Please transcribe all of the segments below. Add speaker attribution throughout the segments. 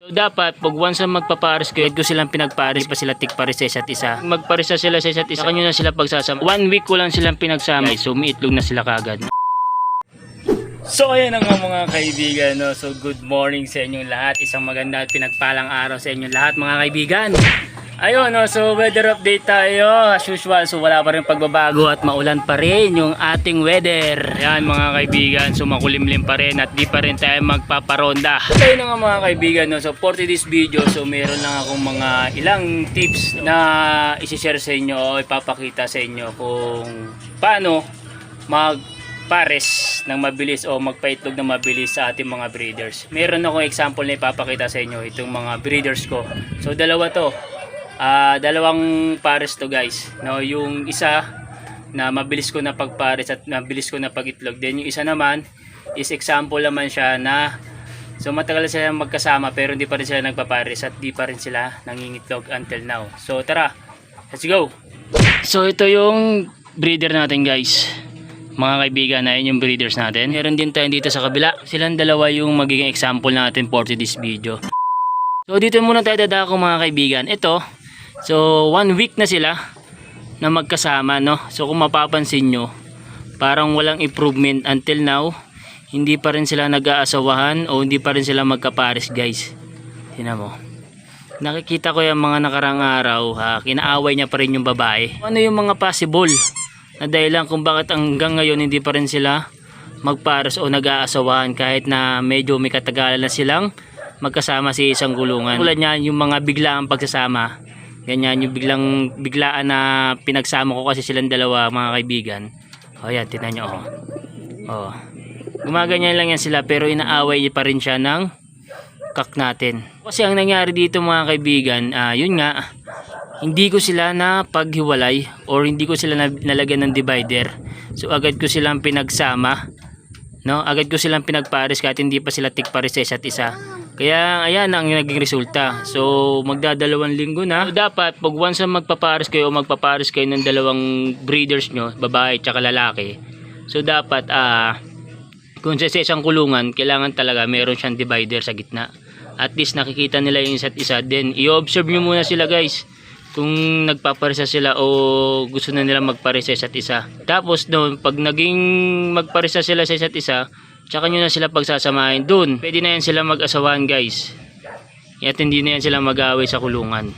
Speaker 1: So, dapat pag once na magpapares kayo, ko silang pinagpares pa sila tikpares sa isa't isa. Magpares na sila sa isa't isa, kanyo na sila pagsasama. 1 week ko lang silang pinagsama. So umiitlog na sila kagad. So ayan na nga mga kaibigan, no? So good morning sa inyong lahat. Isang maganda at pinagpalang araw sa inyong lahat mga kaibigan. Ayun, no? So weather update tayo as usual. So wala pa rin pagbabago at maulan pa rin yung ating weather. Ayan mga kaibigan, so makulimlim pa rin at di pa rin tayo magpaparonda. So ayun na nga mga kaibigan, no? So for today's video, so meron lang akong mga ilang tips na isi-share sa inyo o ipapakita sa inyo kung paano pares ng mabilis o magpaitlog ng mabilis sa ating mga breeders. Meron akong example na ipapakita sa inyo itong mga breeders ko. So dalawa to. Dalawang pares to guys. No, yung isa na mabilis ko na pagpares at mabilis ko na pagitlog. Then yung isa naman is example naman siya na so matagal sila magkasama pero hindi pa rin sila nagpapares at di pa rin sila nangingitlog until now. So tara, let's go. So ito yung breeder natin guys. Mga kaibigan, na yun yung breeders natin. Meron din tayo dito sa kabila. Silang dalawa yung magiging example natin for this video. So dito muna tayo dadako mga kaibigan. Ito, so 1 week na sila na magkasama, no? So kung mapapansin nyo, parang walang improvement until now. Hindi pa rin sila nag-aasawahan o hindi pa rin sila magkapares guys. Tingnan mo. Nakikita ko yung mga nakarang araw, kinaaway niya pa rin yung babae. Ano yung mga possible na dahilan kung bakit hanggang ngayon hindi pa rin sila magpares o nag-aasawahan kahit na medyo may katagalan na silang magkasama sa isang gulungan. Tulad niyan yung mga biglaang pagsasama. Ganyan yung biglaan na pinagsama ko kasi silang dalawa mga kaibigan. O yan, tingnan nyo oh. Gumaganyan lang yan sila pero inaaway pa rin siya ng kak natin. Kasi ang nangyari dito mga kaibigan, yun nga, hindi ko sila na paghiwalay or hindi ko sila nalagyan ng divider. So agad ko silang pinagsama, no? Agad ko silang pinagpares kahit hindi pa sila tikpares sa isa't isa. Kaya ayan ang naging resulta. So magdadalawang linggo na. So, dapat pag once na magpapares kayo o magpapares kayo ng dalawang breeders nyo, babae at lalaki. So dapat kung sa isang kulungan, kailangan talaga meron siyang divider sa gitna. At least nakikita nila yung isa't isa. Then i-observe nyo muna sila guys kung nagpaparesa sila o gusto na nila magparesa sa isa't isa. Tapos doon, pag naging magparesa sila sa isa't isa, tsaka nyo na sila pagsasamahin doon. Pwede na yan sila mag-asawahan guys. At hindi na yan sila mag-aaway sa kulungan.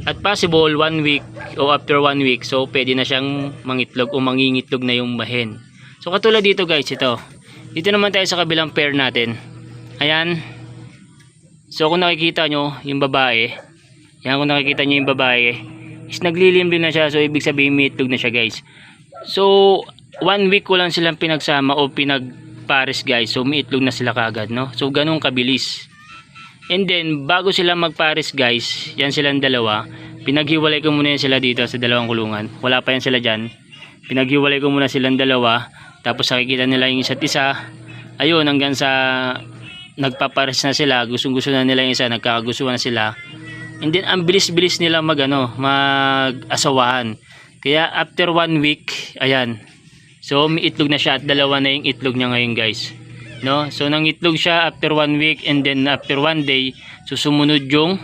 Speaker 1: At possible 1 week o after 1 week, so pwede na siyang mangitlog o mangingitlog na yung mahen. So katulad dito guys, ito. Dito naman tayo sa kabilang pair natin. Ayan. So kung nakikita nyo yung babae, yan kung nakikita nyo yung babae is naglilimlim na siya, so ibig sabihin may itlog na siya guys. So 1 week ko lang silang pinagsama o pinagpares guys, so may itlog na sila kagad, no? So ganun kabilis. And then bago sila magpares guys, yan silang dalawa, pinaghiwalay ko muna yan sila dito sa dalawang kulungan. Wala pa yan sila dyan. Pinaghiwalay ko muna silang dalawa, tapos nakikita nila yung isa't isa. Ayun, hanggang sa nagpapares na sila, gustong-gusto na nila yung isa, nagkakagustuhan na sila. And then ang bilis-bilis nila mag-asawahan. Kaya after 1 week, ayan. So may itlog na siya at dalawa na yung itlog niya ngayon guys. No? So nang itlog siya after 1 week and then after 1 day, so sumunod yung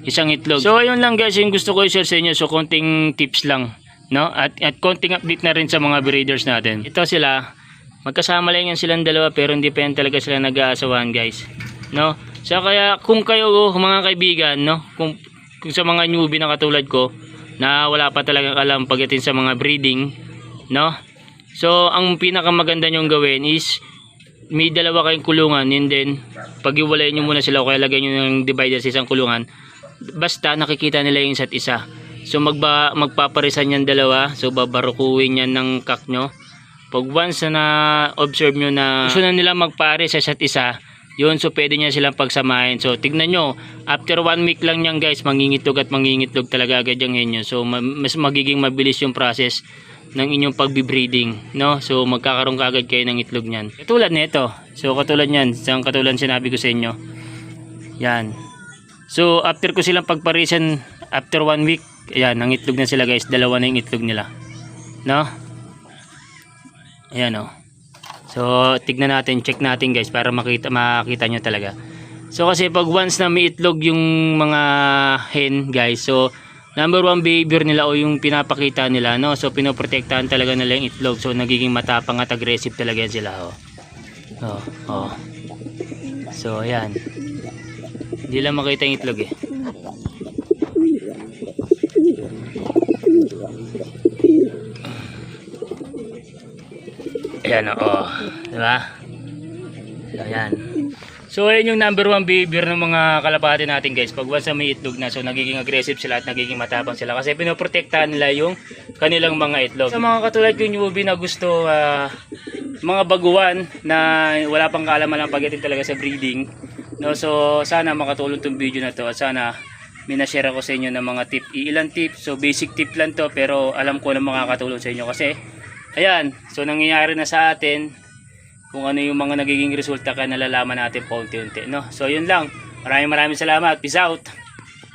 Speaker 1: isang itlog. So ayun lang guys yung gusto ko i-share sa inyo. So konting tips lang, no? At konting update na rin sa mga breeders natin. Ito sila, magkasama lang yan silang dalawa pero hindi pa yan talaga sila nag-aasawahan guys. No? So kaya kung kayo mga kaibigan, no, kung sa mga newbie na katulad ko na wala pa talagang alam pagdating sa mga breeding, no? So ang pinakamaganda nyong gawin is may dalawa kayong kulungan and then paghiwalayin nyo muna sila o kaya lagyan nyo ng divider sa isang kulungan. Basta nakikita nila yung isa't isa. So magpaparisan yan dalawa, so babarukuhin yan ng kak nyo. Pag once na observe nyo na gusto na nila magpare sa isa't isa, yun, so pwede niya silang pagsamahin. So tignan nyo, after 1 week lang yan guys, mangingitlog at mangingitlog talaga agad yung henyo. So mas magiging mabilis yung process ng inyong pagbe-breeding, no? So magkakaroon kaagad kayo ng itlog niyan. Katulad nito. So katulad niyan, katulad sinabi ko sa inyo. Yan. So after ko silang pagparisan after 1 week, ayan, nangitlog na sila guys. Dalawa na yung itlog nila. No? Ayan oh. So tignan natin, check natin guys para makita nyo talaga. So kasi pag once na may itlog yung mga hen guys, so number one behavior nila o yung pinapakita nila, no? So pinoprotektahan talaga nila yung itlog. So nagiging matapang at aggressive talaga yan sila, oh. Oh, oh. So ayan. Hindi lang makita yung itlog eh. Ayan, oh. Diba? So ayan. So ayun yung number one behavior ng mga kalapati natin guys. Pag once may itlog na, so nagiging aggressive sila at nagiging matapang sila kasi pinoprotektahan nila yung kanilang mga itlog. Sa mga katulad yung newbie na gusto, mga baguhan na wala pang kaalaman ng pagdating talaga sa breeding, no? So sana makatulong tong video na to at sana minashare ako sa inyo ng mga tip, ilang tips. So basic tip lang to pero alam ko na makakatulong sa inyo kasi ayan, so nangyayari na sa atin kung ano yung mga nagiging resulta kaya nalalaman natin paunti-unti, no? So yun lang. Maraming salamat. Peace out.